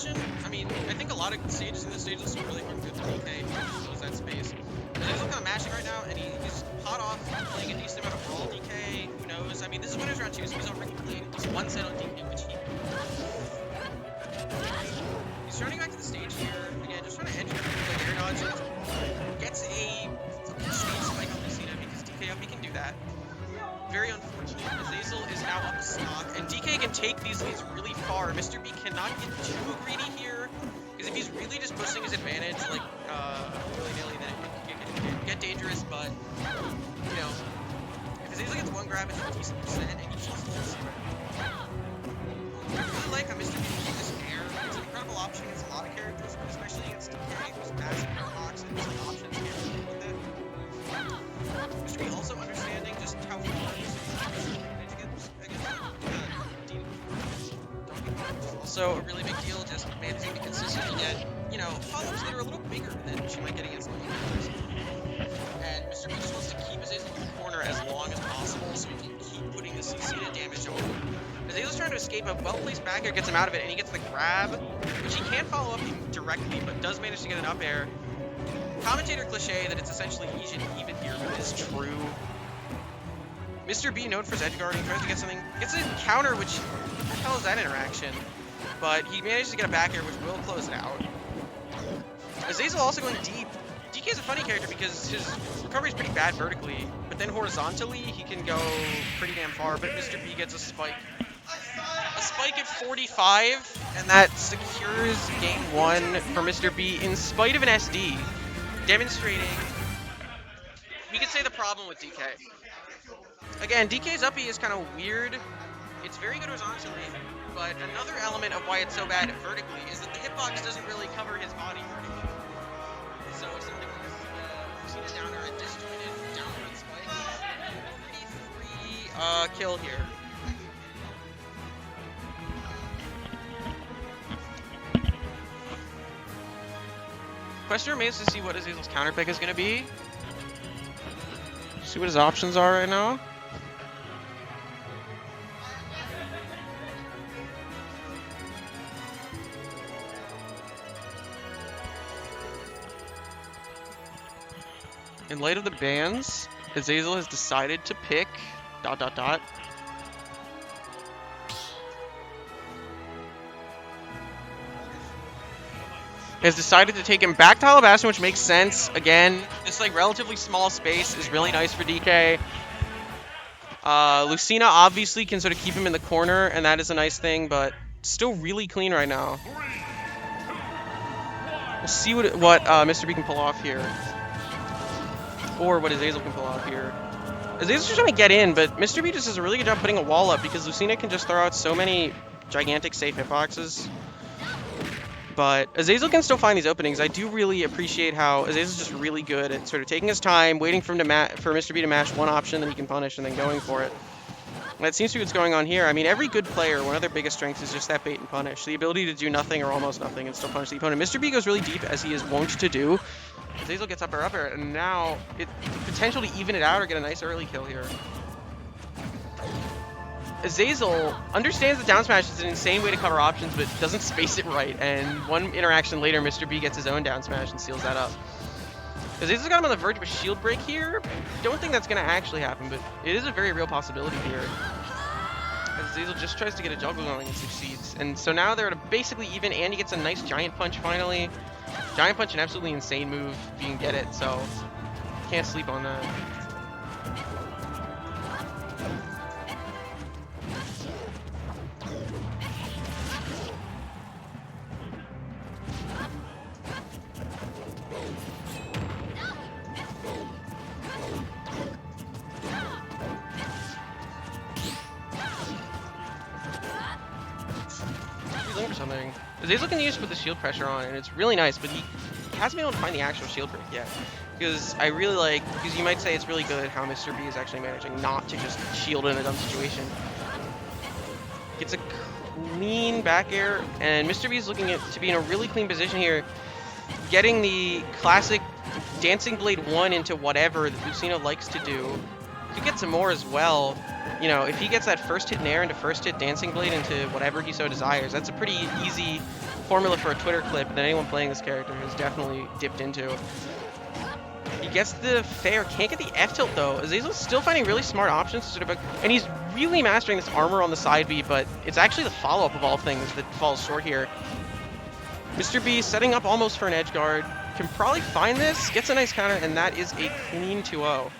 question. I mean, I think a lot of stages in this stage is really hard to get to DK. He knows that space. But he's kind of mashing right now, and he's hot off playing a decent amount of brawl DK. Who knows? I mean, this is winners round 2, so he's already played at least one set on DK, which he's turning back to the stage here. Again, just trying to edge the air dodge. Gets a stage spike on Lucina because DK up, he can do that. Very unfortunate. Azazel is now up a stock, and DK can take these leads really far. Mr. B cannot get too greedy here, because if he's really just pushing his advantage, like, willy-nilly, then it can get dangerous, but, you know, if Azazel gets one grab, it's a decent percent, and he just holds it. I really like how Mr. B can keep this air. It's an incredible option against a lot of characters, but especially against DK, who's massive box and some options here with it. Mr. B also understanding just how far also a really big deal, just managing to consistently get, you know, follow-ups that are a little bigger than she might get against Lucina. And Mr. B just wants to keep Azazel in the corner as long as possible so he can keep putting the Lucina damage on. Azazel's trying to escape a well-placed back air, gets him out of it, and he gets the grab, which he can't follow up directly, but does manage to get an up air. Commentator cliche that it's essentially even here, but it is true. Mr. B, known for his edge guarding, tries to get something, gets a counter, which, what the hell is that interaction? But he manages to get a back air, which will close it out. Azazel also going deep. DK is a funny character because his recovery is pretty bad vertically, but then horizontally, he can go pretty damn far, but Mr. B gets a spike. A spike at 45, and that secures game 1 for Mr. B in spite of an SD, demonstrating, we could say, the problem with DK. Again, DK's uppy is kind of weird. It's very good horizontally, but another element of why it's so bad vertically is that the hitbox doesn't really cover his body vertically. So something like this, Lucina downer, a disjointed downward spike. Pretty free kill here. Question remains to see what Azazel's counter pick is going to be. See what his options are right now. In light of the bans, Azazel has decided to pick ... Has decided to take him back to Alabasta, which makes sense. Again, this like relatively small space is really nice for DK. Lucina obviously can sort of keep him in the corner, and that is a nice thing, but still really clean right now. We'll see what Mr. B can pull off here. Or what Azazel can pull off here. Azazel's just trying to get in, but Mr. B just does a really good job putting a wall up because Lucina can just throw out so many gigantic safe hitboxes. But Azazel can still find these openings. I do really appreciate how Azazel's just really good at sort of taking his time, waiting for him to for Mr. B to mash one option that he can punish, and then going for it. And that seems to be what's going on here. I mean, every good player, one of their biggest strengths is just that bait and punish. The ability to do nothing or almost nothing and still punish the opponent. Mr. B goes really deep, as he is wont to do. Azazel gets up air, and now it potential to even it out or get a nice early kill here. Azazel understands the down smash is an insane way to cover options, but doesn't space it right. And one interaction later, Mr. B gets his own down smash and seals that up. Azazel's got him on the verge of a shield break here. Don't think that's going to actually happen, but it is a very real possibility here. Azazel just tries to get a juggle going and succeeds. And so now they're at a basically even, and he gets a nice giant punch finally. Giant punch, an absolutely insane move if you can get it, so can't sleep on that. Something. Azazel can use to put the shield pressure on, and it's really nice, but he hasn't been able to find the actual shield break yet. Because I really like, because you might say it's really good how Mr. B is actually managing not to just shield in a dumb situation. Gets a clean back air, and Mr. B is looking to be in a really clean position here, getting the classic Dancing Blade 1 into whatever that Lucina likes to do. Could get some more as well. You know, if he gets that first hit Nair into first hit Dancing Blade into whatever he so desires, that's a pretty easy formula for a Twitter clip that anyone playing this character has definitely dipped into. He gets the fair, can't get the F tilt though. Azazel's still finding really smart options to sort of, and he's really mastering this armor on the side B, but it's actually the follow-up of all things that falls short here. Mr. B setting up almost for an edge guard, can probably find this, gets a nice counter, and that is a clean 2-0.